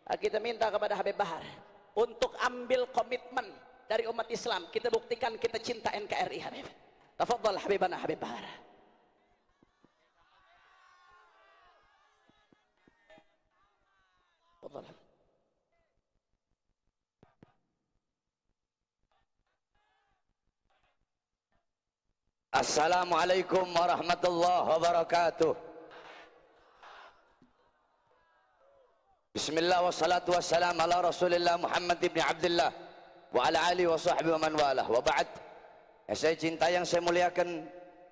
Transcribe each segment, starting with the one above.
Kita minta kepada Habib Bahar untuk ambil komitmen dari umat Islam. Kita buktikan kita cinta NKRI. Habib, tafadhal Habibana Habib Bahar. Tafadhal. Assalamualaikum warahmatullahi wabarakatuh. Bismillah wassalatu wassalam ala Rasulillah Muhammad ibn Abdullah wa ala alihi wa sahbihi wa man walah. Wa ba'd. Yang saya cinta, yang saya muliakan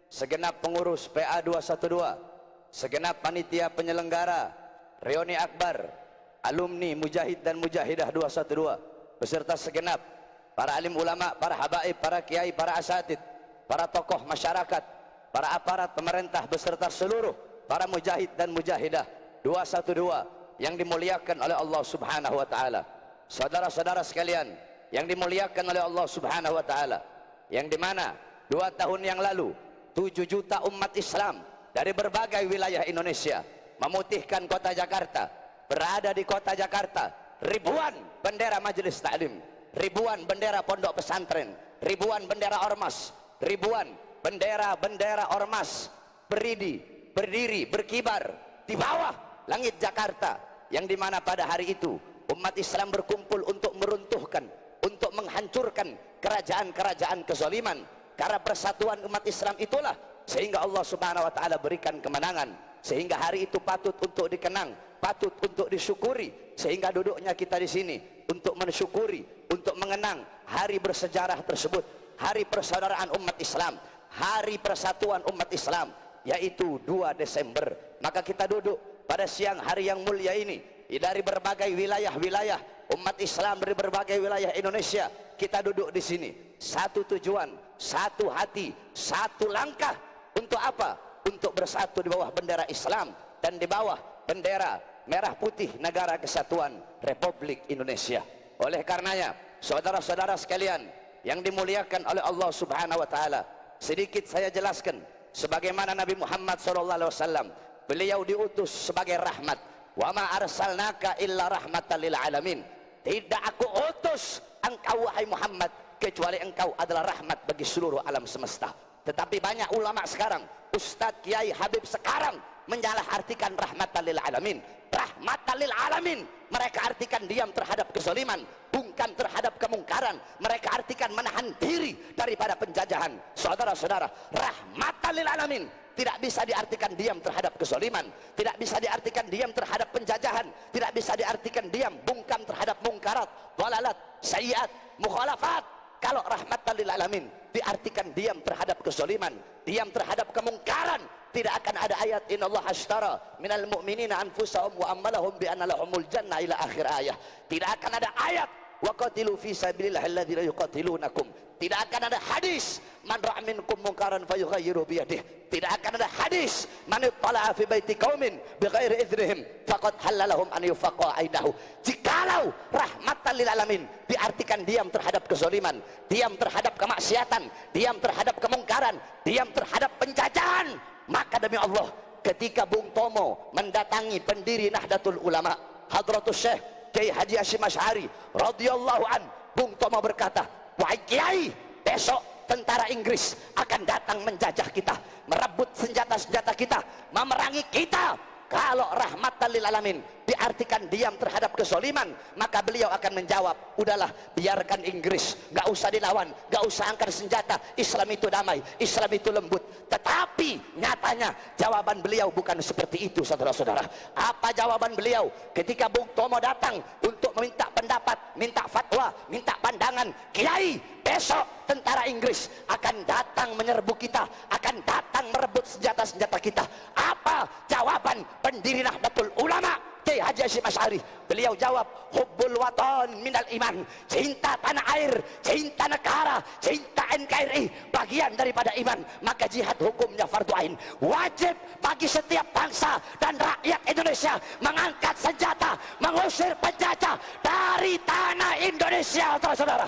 segenap pengurus PA 212, segenap panitia penyelenggara reuni akbar, alumni mujahid dan mujahidah 212, beserta segenap para alim ulama, para habaib, para kiai, para asatid, para tokoh masyarakat, para aparat pemerintah beserta seluruh para mujahid dan mujahidah 212 yang dimuliakan oleh Allah Subhanahu wa taala. Saudara-saudara sekalian yang dimuliakan oleh Allah Subhanahu wa taala, yang dimana 2 tahun yang lalu 7 juta umat Islam dari berbagai wilayah Indonesia memutihkan kota Jakarta. Berada di kota Jakarta ribuan bendera majelis taklim, ribuan bendera pondok pesantren, ribuan bendera ormas, ribuan bendera ormas berdiri berkibar di bawah langit Jakarta, yang dimana pada hari itu umat Islam berkumpul untuk meruntuhkan, untuk menghancurkan kerajaan-kerajaan kezaliman. Karena persatuan umat Islam itulah sehingga Allah Subhanahu wa taala berikan kemenangan, sehingga hari itu patut untuk dikenang, patut untuk disyukuri, sehingga duduknya kita di sini untuk mensyukuri, untuk mengenang hari bersejarah tersebut, hari persaudaraan umat Islam, hari persatuan umat Islam, yaitu 2 Desember. Maka kita duduk pada siang hari yang mulia ini dari berbagai wilayah-wilayah umat Islam dari berbagai wilayah Indonesia. Kita duduk di sini, satu tujuan, satu hati, satu langkah. Untuk apa? Untuk bersatu di bawah bendera Islam dan di bawah bendera merah putih Negara Kesatuan Republik Indonesia. Oleh karenanya, saudara-saudara sekalian yang dimuliakan oleh Allah Subhanahu wa taala, sedikit saya jelaskan sebagaimana Nabi Muhammad SAW, beliau diutus sebagai rahmat. Wa ma arsalnaka illa rahmatan lil alamin. Tidak aku utus engkau wahai Muhammad kecuali engkau adalah rahmat bagi seluruh alam semesta. Tetapi banyak ulama sekarang, Ustadz Kiai Habib sekarang menyalahartikan rahmatan lil alamin. Rahmatan lil alamin mereka artikan diam terhadap kezaliman, bungkam terhadap kemungkaran. Mereka artikan menahan diri daripada penjajahan. Saudara-saudara, rahmatan lil alamin tidak bisa diartikan diam terhadap kezaliman, tidak bisa diartikan diam terhadap penjajahan, tidak bisa diartikan diam bungkam terhadap mungkarat, dhalalat, sayyiat, mukhalafat. Kalau rahmatan lil alamin diartikan diam terhadap kezaliman, diam terhadap kemungkaran, tidak akan ada ayat innallaha ashtara minal mu'minina anfusahum wa amwalahum bi anna lahumul jannah ila akhir ayat. Tidak akan ada ayat wa qatilu fi sabilillahi alladzi la yuqatilunakum. Tidak akan ada hadis man ra'a minkum munkaran fayughayyiru bi yadihi. Tidak akan ada hadis man ittala'a fi baiti qaumin bighairi idznihim faqad halalahum an yufaqa aidahu. Jikalau rahmatan lil alamin diartikan diam terhadap kezaliman, diam terhadap kemaksiatan, diam terhadap kemungkaran, diam terhadap penjajahan, maka demi Allah ketika Bung Tomo mendatangi pendiri Nahdlatul Ulama Hadratus Syekh Kiai Haji Hasyim Asy'ari radhiyallahu an, Bung Tomo berkata, wahai Kiai, besok tentara Inggris akan datang menjajah kita, merebut senjata-senjata kita, memerangi kita. Kalau rahmatan lil alamin diartikan diam terhadap kezaliman, maka beliau akan menjawab, udahlah biarkan Inggris, gak usah dilawan, gak usah angkat senjata, Islam itu damai, Islam itu lembut. Tetapi nyatanya jawaban beliau bukan seperti itu, saudara-saudara. Apa jawaban beliau ketika Bung Tomo datang untuk meminta pendapat, minta fatwa, minta pandangan? Kiai, besok tentara Inggris akan datang menyerbu kita, akan datang merebut senjata-senjata kita. Apa jawaban pendiri Nahdlatul Ulama Kiai Haji Hasyim Asy'ari? Beliau jawab, hubbul watan minal iman. Cinta tanah air, cinta negara, cinta NKRI bagian daripada iman. Maka jihad hukumnya fardu ain. Wajib bagi setiap bangsa dan rakyat Indonesia mengangkat senjata, mengusir penjajah dari tanah Indonesia, saudara-saudara.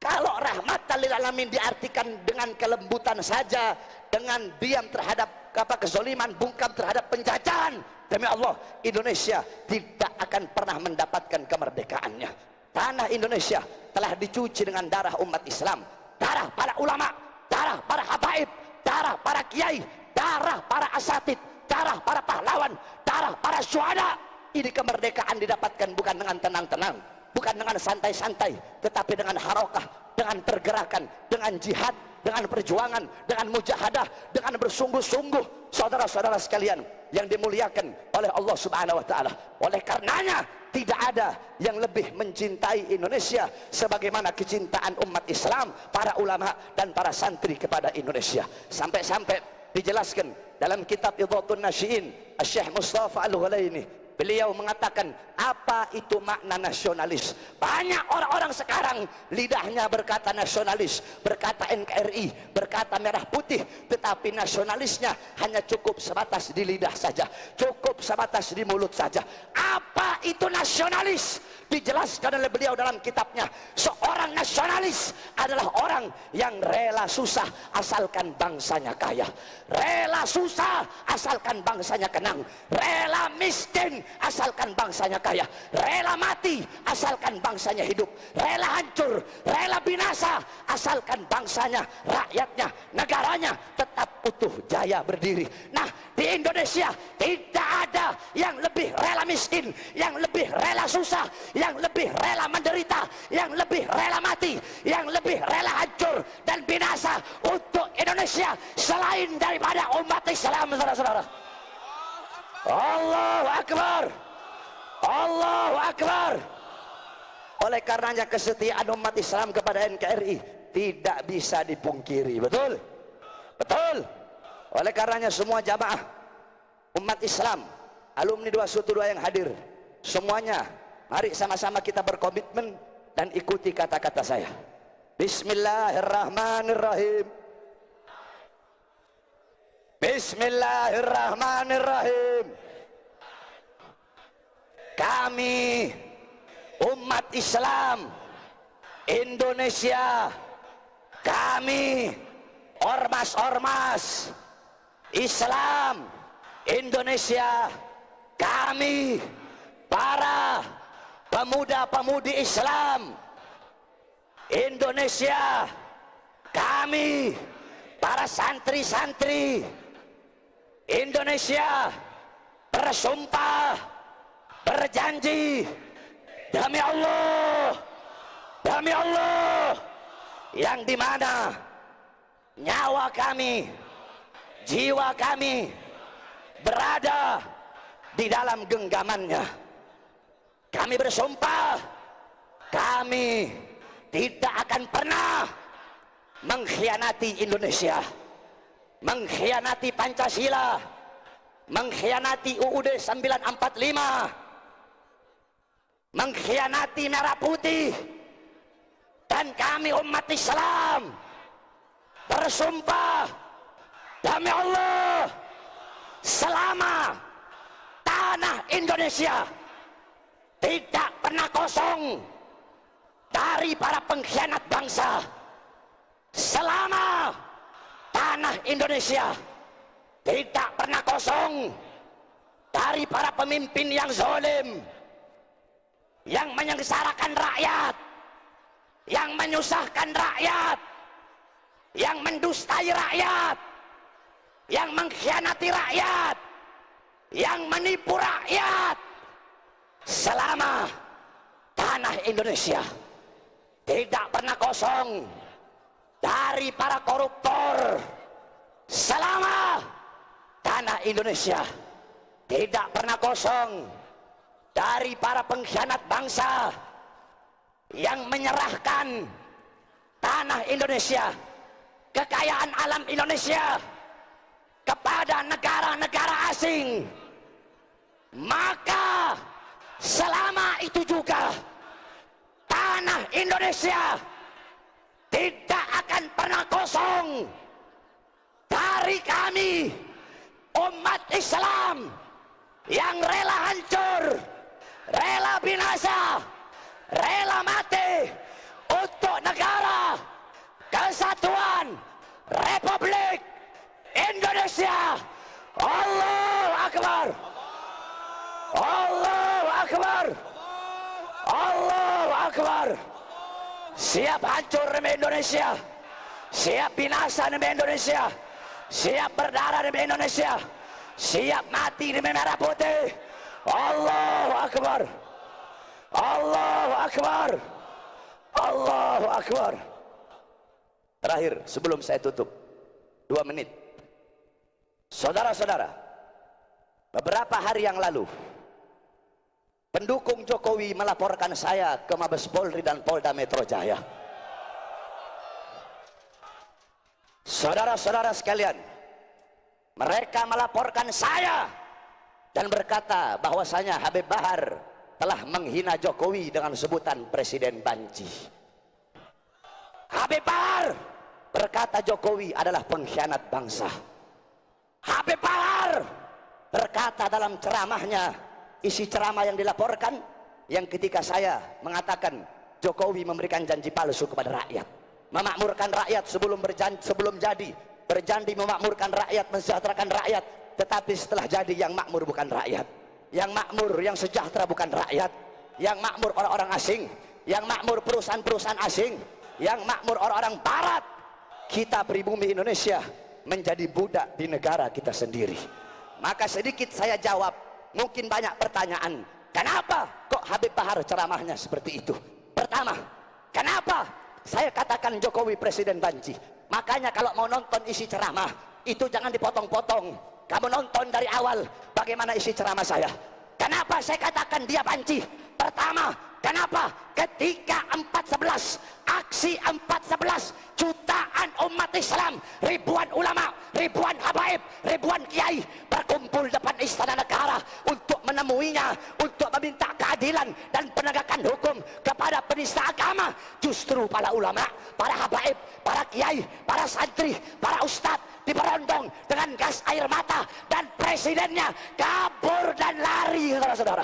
Kalau rahmatan lil alamin diartikan dengan kelembutan saja, dengan diam terhadap kezaliman, bungkam terhadap penjajahan. Demi Allah, Indonesia tidak akan pernah mendapatkan kemerdekaannya. Tanah Indonesia telah dicuci dengan darah umat Islam, darah para ulama, darah para habaib, darah para kiai, darah para asatid, darah para pahlawan, darah para syuhada. Ini kemerdekaan didapatkan bukan dengan tenang-tenang, bukan dengan santai-santai, tetapi dengan harokah, dengan pergerakan, dengan jihad, dengan perjuangan, dengan mujahadah, dengan bersungguh-sungguh. Saudara-saudara sekalian yang dimuliakan oleh Allah Subhanahu wa taala. Oleh karenanya tidak ada yang lebih mencintai Indonesia sebagaimana kecintaan umat Islam, para ulama dan para santri kepada Indonesia. Sampai-sampai dijelaskan dalam kitab Idhatun Nasyiin Syekh Mustafa Al-Ghulaini, beliau mengatakan apa itu makna nasionalis. Banyak orang-orang sekarang lidahnya berkata nasionalis, berkata NKRI, berkata merah putih, tetapi nasionalisnya hanya cukup sebatas di lidah saja, cukup sebatas di mulut saja. Apa itu nasionalis? Dijelaskan oleh beliau dalam kitabnya. Seorang nasionalis adalah orang yang rela susah asalkan bangsanya kaya, rela susah asalkan bangsanya kenang, rela miskin asalkan bangsanya kaya, rela mati asalkan bangsanya hidup, rela hancur, rela binasa asalkan bangsanya, rakyatnya, negaranya tetap utuh jaya berdiri. Nah, di Indonesia tidak ada yang lebih rela miskin, yang lebih rela susah, yang lebih rela menderita, yang lebih rela mati, yang lebih rela hancur dan binasa untuk Indonesia selain daripada umat Islam, saudara-saudara. Allahu Akbar, Allahu Akbar. Oleh karenanya kesetiaan umat Islam kepada NKRI tidak bisa dipungkiri. Betul? Betul. Oleh karenanya semua jamaah umat Islam, alumni 212 yang hadir, semuanya mari sama-sama kita berkomitmen dan ikuti kata-kata saya. Bismillahirrahmanirrahim. Bismillahirrahmanirrahim. Kami umat Islam Indonesia, kami ormas-ormas Islam Indonesia, kami para pemuda-pemudi Islam Indonesia, kami para santri-santri Indonesia bersumpah, berjanji demi Allah yang dimana nyawa kami, jiwa kami berada di dalam genggamannya. Kami bersumpah kami tidak akan pernah mengkhianati Indonesia, mengkhianati Pancasila, mengkhianati UUD 945, mengkhianati merah putih. Dan kami umat Islam bersumpah demi Allah, selama tanah Indonesia tidak pernah kosong dari para pengkhianat bangsa, selama tanah Indonesia tidak pernah kosong dari para pemimpin yang zalim, yang menyengsarakan rakyat, yang menyusahkan rakyat, yang mendustai rakyat, yang mengkhianati rakyat, yang menipu rakyat. Selama tanah Indonesia tidak pernah kosong dari para koruptor, selama tanah Indonesia tidak pernah kosong dari para pengkhianat bangsa yang menyerahkan tanah Indonesia, kekayaan alam Indonesia kepada negara-negara asing, maka selama itu juga tanah Indonesia tidak akan pernah kosong dari kami umat Islam yang rela hancur, rela binasa, rela mati untuk negara kesatuan Republik Indonesia Allahu Akbar. Allahu Akbar. Allahu Akbar. Siap hancur demi Indonesia. Siap binasa demi Indonesia. Siap berdarah demi Indonesia. Siap mati demi merah putih. Allahu Akbar. Allahu Akbar. Allahu Akbar. Terakhir sebelum saya tutup, 2 menit. Saudara-saudara, beberapa hari yang lalu pendukung Jokowi melaporkan saya ke Mabes Polri dan Polda Metro Jaya. Saudara-saudara sekalian, mereka melaporkan saya dan berkata bahwasanya Habib Bahar telah menghina Jokowi dengan sebutan Presiden Banci. Habib Bahar berkata Jokowi adalah pengkhianat bangsa. Habib Bahar berkata dalam ceramahnya, isi ceramah yang dilaporkan, yang ketika saya mengatakan Jokowi memberikan janji palsu kepada rakyat, memakmurkan rakyat sebelum jadi, berjanji memakmurkan rakyat, mensejahterakan rakyat, tetapi setelah jadi yang makmur bukan rakyat, yang makmur, yang sejahtera bukan rakyat, yang makmur orang-orang asing, yang makmur perusahaan-perusahaan asing, yang makmur orang-orang barat. Kita pribumi Indonesia menjadi budak di negara kita sendiri. Maka sedikit saya jawab, mungkin banyak pertanyaan, kenapa kok Habib Bahar ceramahnya seperti itu? Pertama, kenapa saya katakan Jokowi Presiden Banci? Makanya kalau mau nonton isi ceramah itu jangan dipotong-potong. Kamu nonton dari awal bagaimana isi ceramah saya. Kenapa saya katakan dia banci? Pertama, kenapa ketika 4.11, aksi 4.11, jutaan umat Islam, ribuan ulama, ribuan habaib, ribuan kiai berkumpul depan istana negara untuk menemuinya, untuk meminta keadilan dan penegakan hukum kepada penista agama. Justru para ulama, para habaib, para kiai, para santri, para ustadz diberondong dengan gas air mata, dan presidennya kabur dan lari, saudara-saudara.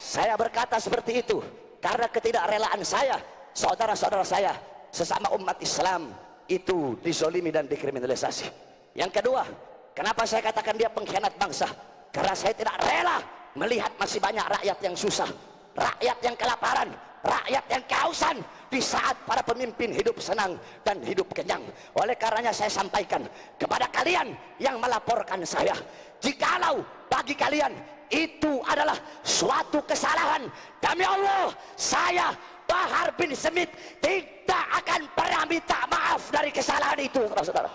Saya berkata seperti itu karena ketidakrelaan saya, saudara-saudara saya sesama umat Islam itu dizolimi dan dikriminalisasi. Yang kedua, kenapa saya katakan dia pengkhianat bangsa? Karena saya tidak rela melihat masih banyak rakyat yang susah, rakyat yang kelaparan, rakyat yang kehausan di saat para pemimpin hidup senang dan hidup kenyang. Oleh karenanya saya sampaikan kepada kalian yang melaporkan saya, jikalau bagi kalian itu adalah suatu kesalahan, demi Allah saya Bahar bin Smith tidak akan pernah minta maaf dari kesalahan itu, saudara-saudara.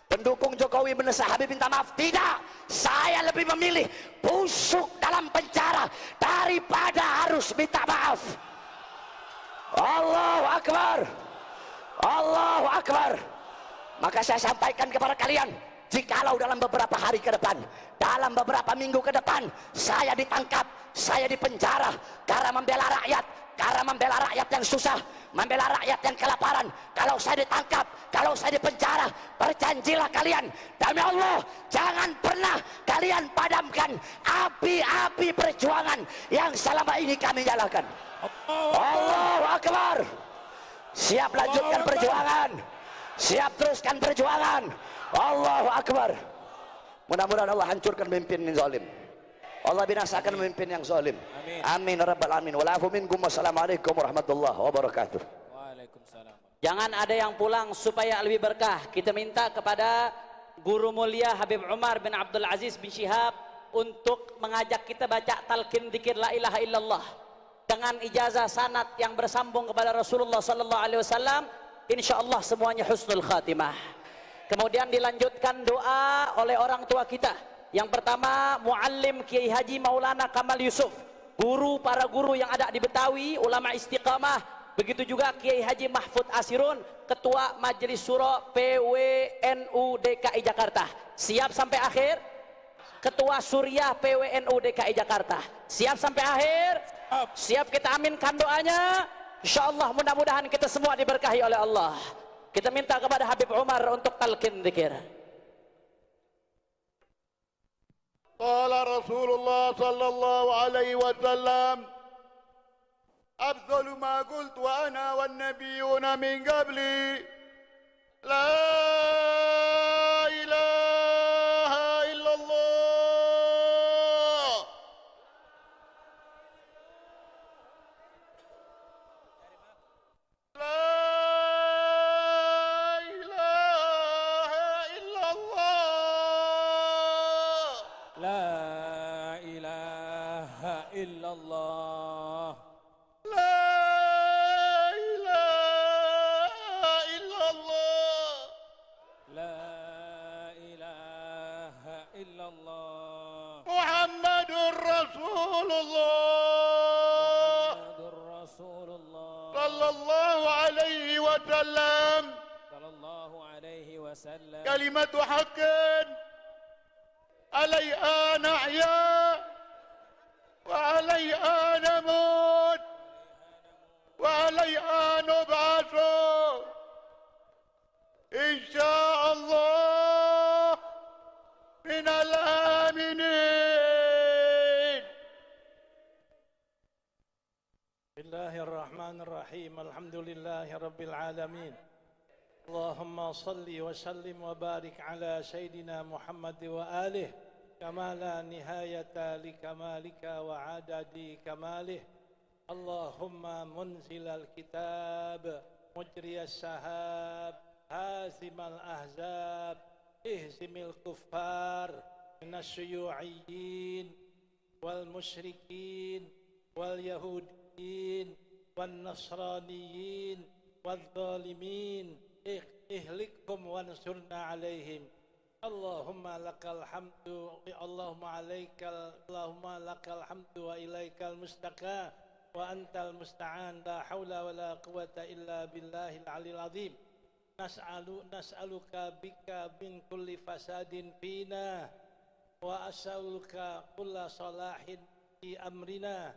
Pendukung Jokowi mendesak Habib minta maaf, tidak. Saya lebih memilih busuk dalam penjara daripada harus minta maaf. Allahu Akbar. Allahu Akbar. Maka saya sampaikan kepada kalian, jikalau dalam beberapa hari ke depan, dalam beberapa minggu ke depan, saya ditangkap, saya dipenjara karena membela rakyat, karena membela rakyat yang susah, membela rakyat yang kelaparan. Kalau saya ditangkap, kalau saya dipenjara, berjanjilah kalian, demi Allah, jangan pernah kalian padamkan api-api perjuangan yang selama ini kami jalankan. Allahu Akbar. Siap lanjutkan perjuangan, siap teruskan perjuangan. Allahu Akbar. Mudah-mudahan Allah hancurkan pemimpin yang zalim, Allah binasakan pemimpin yang zalim. Amin ya rabbal alamin. Walafu minkum. Wassalamualaikum warahmatullahi wabarakatuh. Waalaikumsalam. Jangan ada yang pulang supaya lebih berkah. Kita minta kepada Guru Mulia Habib Umar bin Abdul Aziz bin Syihab untuk mengajak kita baca talqin dzikir la ilaha illallah dengan ijazah sanad yang bersambung kepada Rasulullah sallallahu alaihi wasallam. Insyaallah semuanya husnul khatimah. Kemudian dilanjutkan doa oleh orang tua kita. Yang pertama, Muallim Kiai Haji Maulana Kamal Yusuf, guru para guru yang ada di Betawi, ulama istiqamah. Begitu juga Kiai Haji Mahfud Asirun, Ketua Majelis Syuro PWNU DKI Jakarta. Siap sampai akhir? Ketua Suriah PWNU DKI Jakarta. Siap sampai akhir? Siap, kita aminkan doanya. InsyaAllah mudah-mudahan kita semua diberkahi oleh Allah. Kita minta kepada Habib Umar untuk talqin dzikir. قال رسول الله صلى الله عليه وسلم أفضل ما قلت وأنا والنبيون من قبلي لا illallah. لا إله إلا الله La ilaha illallah. محمد رسول الله Muhammadur Rasulullah صلى الله عليه وسلم sallallahu alaihi wasallam. كلمة حق عليها نحيا وعليها نموت وعليها نبعث إن شاء الله من الآمنين. بسم الله الرحمن الرحيم الحمد لله رب العالمين اللهم صل وسلم وبارك على سيدنا محمد وآله كما لا نهاية لكمالك وعدد كماله اللهم منزل الكتاب مجري السحاب هازم الأحزاب اهزم الكفار من الشيوعيين والمشركين واليهوديين والنصرانيين والظالمين اهلكهم وانصرنا عليهم اللهم لك الحمد اللهم لك الحمد وإليك المستكى وأنت المستعان لا حول ولا قوة إلا بالله العلي العظيم نسألك بك من كل فساد فينا وأسألك كل صلاح في أمرنا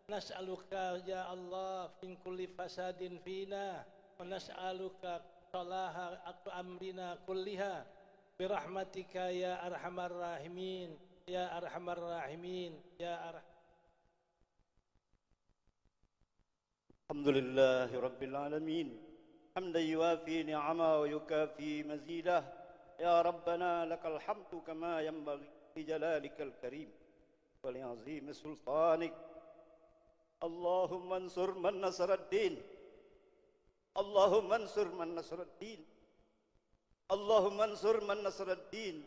نسألك يا الله من كل فساد فينا ونسألك صلاح أمرنا كلها برحمتك يا أرحم الراحمين يا أرحم الراحمين يا أرحم. الحمد لله رب العالمين حمدا يوافي نعمه ويكافي مزيده يا ربنا لك الحمد كما ينبغي لجلالك الكريم ولعظيم سلطانك اللهم انصر من نصر الدين اللهم انصر من نصر الدين اللهم انصر من نصر الدين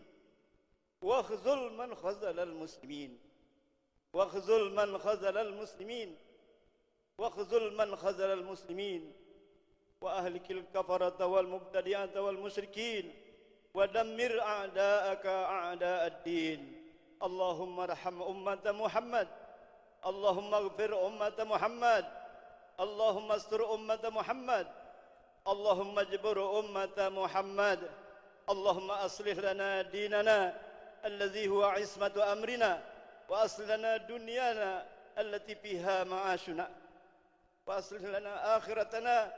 واخذل من خذل المسلمين واخذل من خذل المسلمين واخذل من خذل المسلمين وأهلك الكفرة والمبتدعة والمشركين ودمر أعداءك أعداء الدين اللهم ارحم أمة محمد اللهم اغفر أمة محمد اللهم استر أمة محمد اللهم اجبر أمة محمد اللهم أصلح لنا ديننا الذي هو عصمة أمرنا وأصلح لنا دنيانا التي فيها معاشنا وأصلح لنا آخرتنا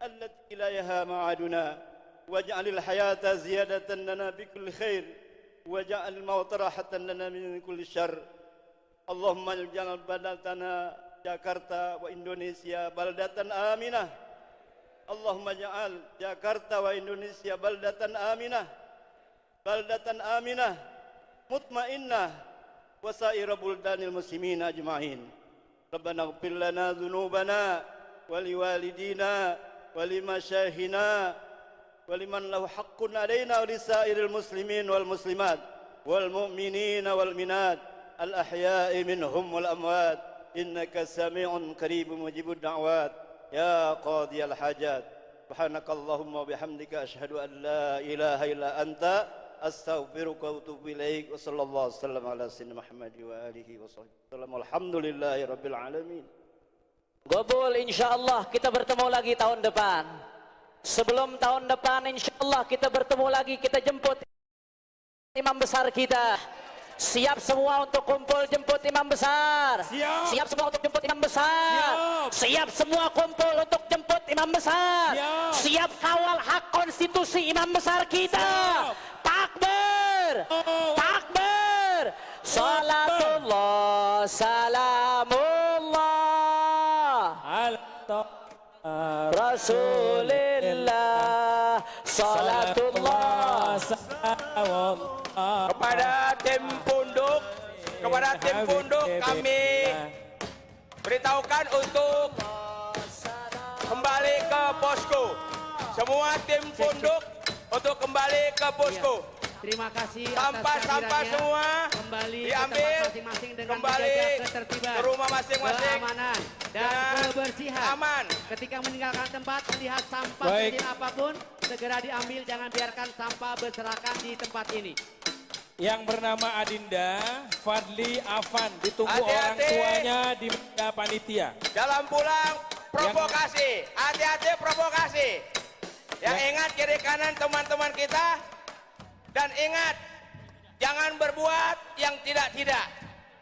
التي إليها معادنا واجعل الحياة زيادة لنا بكل خير واجعل الموت راحة لنا من كل شر اللهم اجعل بلدتنا جاkarta وإندونيسيا بلدة آمنة اللهم اجعل جاkarta وإندونيسيا بلدة آمنة مطمئنة وسائر بلدان المسلمين أجمعين ربنا اغفر لنا ذنوبنا ولوالدينا ولمشايخنا ولمن له حق علينا ولسائر المسلمين والمسلمات والمؤمنين والمؤمنات الأحياء منهم والأموات إنك سميع قريب مجيب الدعوات يا قاضي الحاجات سبحانك اللهم وبحمدك أشهد أن لا إله إلا أنت أستغفرك وأتوب إليك وصلى الله وسلم على سيدنا محمد وآله وصحبه وسلم والحمد لله رب العالمين. Gobul, insya Allah kita bertemu lagi tahun depan. Sebelum tahun depan insya Allah kita bertemu lagi, kita jemput imam besar kita. Siap semua untuk kumpul jemput imam besar. Siap semua untuk jemput imam besar. Siap semua kumpul untuk jemput imam besar. Siap kawal hak konstitusi imam besar kita. Takbir, takbir. Salatullah, salamullah Rasulillah, salatullah. Kepada tim punduk kami beritahukan untuk kembali ke posko. Semua tim punduk untuk kembali ke posko. Terima kasih atas Sampah-sampah kehadirannya. semua kembali Diambil, ke tempat masing-masing dengan kembali menjaga ketertiban, ke rumah masing-masing, keamanan, dan dan kebersihan. aman. Ketika meninggalkan tempat, melihat sampah Baik. kecil apapun, segera diambil, jangan biarkan sampah berserakan di tempat ini. Yang bernama Adinda Fadli Afan ditunggu Hati-hati. orang tuanya di meja panitia. Jalan pulang provokasi, hati-hati provokasi. Yang ingat kiri kanan teman-teman kita, dan ingat jangan berbuat yang tidak-tidak.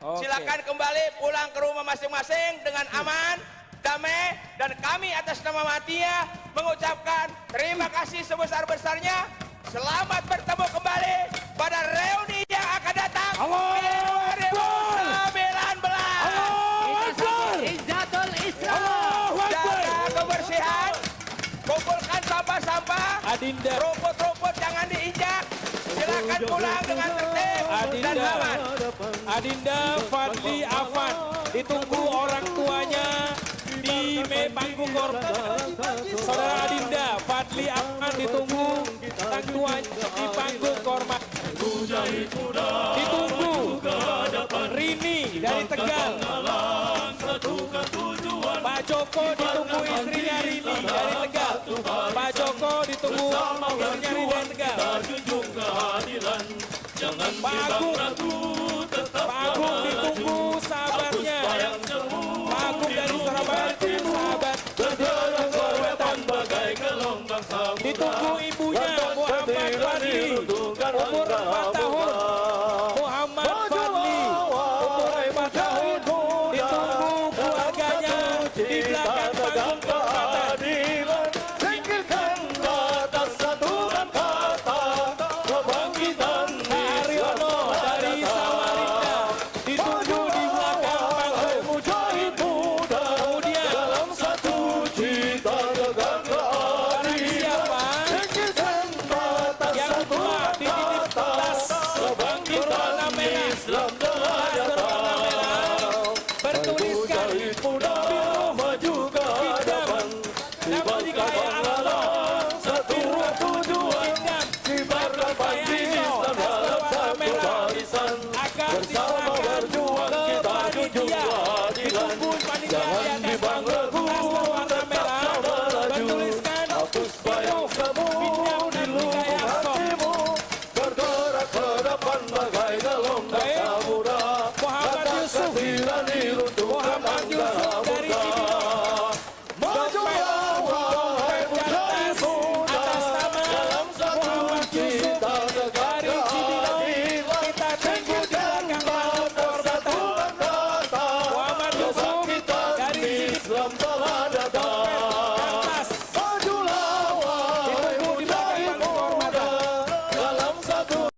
Oke. Silakan kembali pulang ke rumah masing-masing dengan aman, damai, dan kami atas nama Matia mengucapkan terima kasih sebesar-besarnya. Selamat bertemu kembali pada reuni yang akan datang di 2019. Izzatul Islam. Jaga kebersihan, kumpulkan sampah-sampah, Adinda. rumput-rumput jangan diinjak. Silakan pulang dengan tertib dan aman. Adinda Fadli Afan ditunggu orang tuanya di panggung korban. Saudara Adinda Fadli Afan ditunggu orang tuanya di panggung korban. Ditunggu Rini dari Tegal. Pak Joko ditunggu istrinya Rini dari Tegal. Pak Joko ditunggu istrinya Rini dari Tegal. Pak Agung ditunggu sahabatnya. Pak Agung dari Surabaya sahabat. Ditunggu ibunya Muhammad Fadli umur 4 tahun. Muhammad Fadli umur 4 tahun. Ditunggu keluarganya di belakang panggung kehormatan. Haryono dari Samarinda ditunggu di belakang panggung. Kemudian barang siapa yang tua di titik tas berwarna merah, bertuliskan biru hidam, namun jika yang biru hidam berwarna merah akan diserahkan ke panitia. Ditunggu panitia di atas panggung berwarna merah bertuliskan biru hidam dan Hidayatso. Baik, Muhammad Yusuf dari Cibinong. Dompet kertas atas nama Muhammad Yusuf dari Cibinong. Kita tunggu di belakang panggung kehormatan. Muhammad Yusuf dari Cibinong. Dompet